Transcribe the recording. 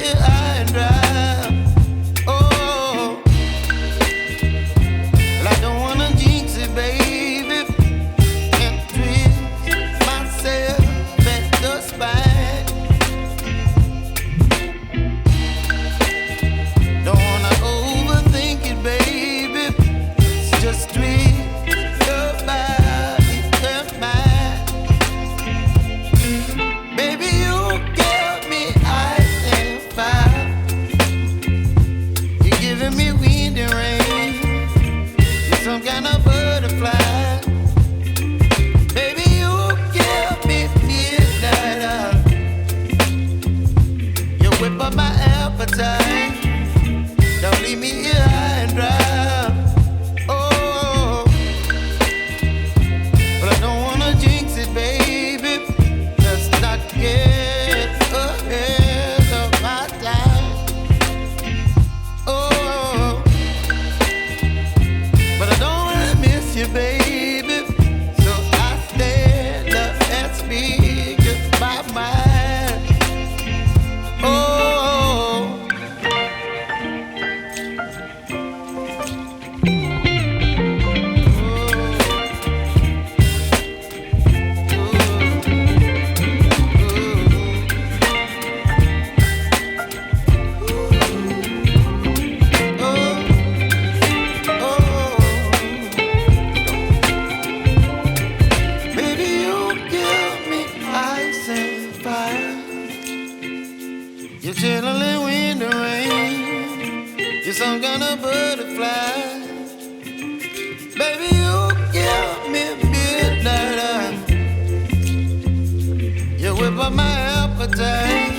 here high and dry. Oh, well, I don't wanna jinx it, baby, and twist myself at the spine. Don't wanna overthink it, baby. It's just twist your body and mine. Baby, you give me ice and fire. You're giving me wind and rain. You're some kind of butterfly. Baby, you give me midnight. You whip up my appetite. Don't leave me here high and dry. Oh, but I don't wanna jinx it, baby. Let's not get ahead of my time. Oh, but I don't wanna miss you, baby. So I stand up and speak my mind. Oh. Baby, you give me ice and fire. You're chilling wind and rain. You're some kind of butterfly. Baby, you give me midnight. You whip up my appetite.